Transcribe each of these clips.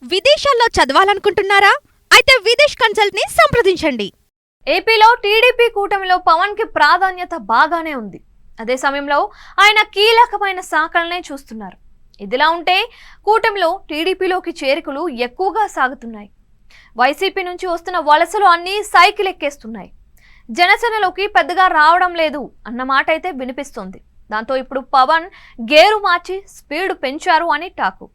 విదేశాల్లో చదవాలనుకుంటున్నారా? అయితే విదేశ్ కన్సల్ట్ ని సంప్రదించండి. ఏపీలో టీడీపీ కూటమిలో పవన్ కి ప్రాధాన్యత బాగానే ఉంది. అదే సమయంలో ఆయన కీలకమైన శాఖలనే చూస్తున్నారు. ఇదిలా ఉంటే కూటమిలో టీడీపీలోకి చేరికలు ఎక్కువగా సాగుతున్నాయి. వైసీపీ నుంచి వస్తున్న వలసలు అన్నీ సైకిల్ ఎక్కేస్తున్నాయి. జనసేనలోకి పెద్దగా రావడం లేదు అన్న మాట అయితే వినిపిస్తోంది. దాంతో ఇప్పుడు పవన్ గేరు మార్చి స్పీడ్ పెంచారు అని టాకు.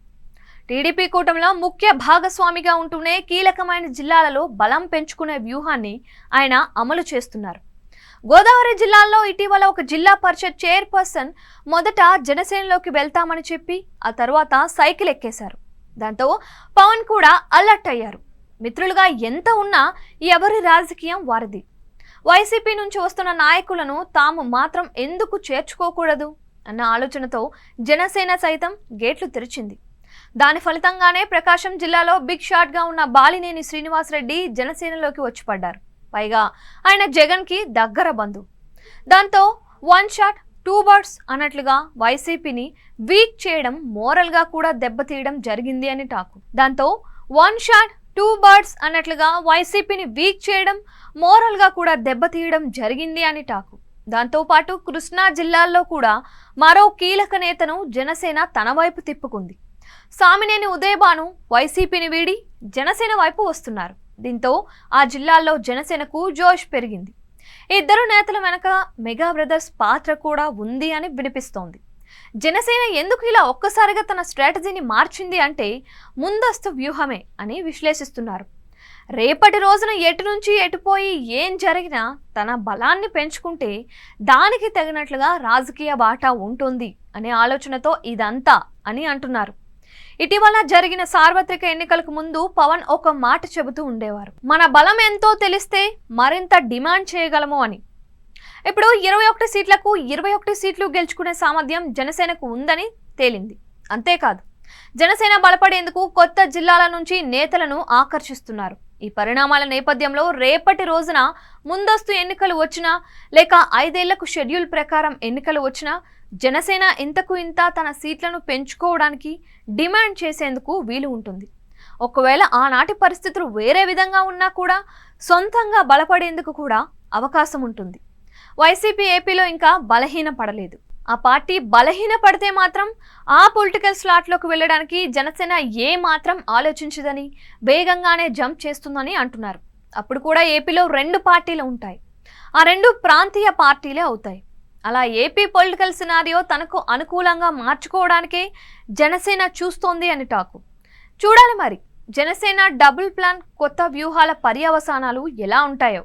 టీడీపీ కూటమిలో ముఖ్య భాగస్వామిగా ఉంటూనే కీలకమైన జిల్లాలలో బలం పెంచుకునే వ్యూహాన్ని ఆయన అమలు చేస్తున్నారు. గోదావరి జిల్లాల్లో ఇటీవల ఒక జిల్లా పరిషత్ చైర్పర్సన్ మొదట జనసేనలోకి వెళ్తామని చెప్పి ఆ తర్వాత సైకిల్ ఎక్కేశారు. దాంతో పవన్ కూడా అలర్ట్ అయ్యారు. మిత్రులుగా ఎంత ఉన్నా ఎవరి రాజకీయం వారిది. వైసీపీ నుంచి వస్తున్న నాయకులను తాము మాత్రం ఎందుకు చేర్చుకోకూడదు అన్న ఆలోచనతో జనసేన సైతం గేట్లు తెరిచింది. దాని ఫలితంగానే ప్రకాశం జిల్లాలో బిగ్ షాట్ గా ఉన్న బాలినేని శ్రీనివాసరెడ్డి జనసేనలోకి వచ్చి పడ్డారు. పైగా ఆయన జగన్ కి దగ్గర బంధువు. దాంతో వన్ షాట్ టూ బర్డ్స్ అన్నట్లుగా వైసీపీని వీక్ చేయడం, మోరల్ గా కూడా దెబ్బతీయడం జరిగింది అని టాకు. దాంతో వన్ షాట్ టూ బర్డ్స్ అన్నట్లుగా వైసీపీని వీక్ చేయడం, మోరల్ గా కూడా దెబ్బతీయడం జరిగింది అని టాకు. దాంతో పాటు కృష్ణా జిల్లాల్లో కూడా మరో కీలక నేతను జనసేన తన వైపు తిప్పుకుంది. సామినేని ఉదయభాను వైసీపీని వీడి జనసేన వైపు వస్తున్నారు. దీంతో ఆ జిల్లాల్లో జనసేనకు జోష్ పెరిగింది. ఇద్దరు నేతల వెనక మెగా బ్రదర్స్ పాత్ర కూడా ఉంది అని వినిపిస్తోంది. జనసేన ఎందుకు ఇలా ఒక్కసారిగా తన స్ట్రాటజీని మార్చింది అంటే ముందస్తు వ్యూహమే అని విశ్లేషిస్తున్నారు. రేపటి రోజున ఎటు నుంచి ఎటుపోయి ఏం జరిగినా తన బలాన్ని పెంచుకుంటే దానికి తగినట్లుగా రాజకీయ బాట ఉంటుంది అనే ఆలోచనతో ఇదంతా అని అంటున్నారు. ఇటీవల జరిగిన సార్వత్రిక ఎన్నికలకు ముందు పవన్ ఒక మాట చెబుతూ ఉండేవారు, మన బలం ఎంతో తెలిస్తే మరింత డిమాండ్ చేయగలము అని. ఇప్పుడు 21 సీట్లకు 21 సీట్లు గెలుచుకునే సామర్థ్యం జనసేనకు ఉందని తేలింది. అంతేకాదు, జనసేన బలపడేందుకు కొత్త జిల్లాల నుంచి నేతలను ఆకర్షిస్తున్నారు. ఈ పరిణామాల నేపథ్యంలో రేపటి రోజున ముందస్తు ఎన్నికలు వచ్చినా లేక 5 ఏళ్లకు షెడ్యూల్ ప్రకారం ఎన్నికలు వచ్చినా జనసేన ఇంతకు ఇంత తన సీట్లను పెంచుకోవడానికి డిమాండ్ చేసేందుకు వీలు ఉంటుంది. ఒకవేళ ఆనాటి పరిస్థితులు వేరే విధంగా ఉన్నా కూడా సొంతంగా బలపడేందుకు కూడా అవకాశం ఉంటుంది. వైసీపీ ఏపీలో ఇంకా బలహీన పడలేదు. ఆ పార్టీ బలహీన పడితే మాత్రం ఆ పొలిటికల్ స్లాట్లోకి వెళ్ళడానికి జనసేన ఏ మాత్రం ఆలోచించదని వేగంగానే జంప్ చేస్తుందని అంటున్నారు. అప్పుడు కూడా ఏపీలో 2 పార్టీలు ఉంటాయి. ఆ 2 ప్రాంతీయ పార్టీలే అవుతాయి. అలా ఏపీ పొలిటికల్ సినారియో తనకు అనుకూలంగా మార్చుకోవడానికే జనసేన చూస్తోంది అని టాకు. చూడాలి మరి జనసేన డబుల్ ప్లాన్ కొత్త వ్యూహాల పర్యవసానాలు ఎలా ఉంటాయో.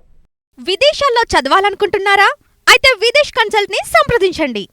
విదేశాల్లో చదవాలనుకుంటున్నారా? అయితే విదేశ్ కన్సల్ట్ ని సంప్రదించండి.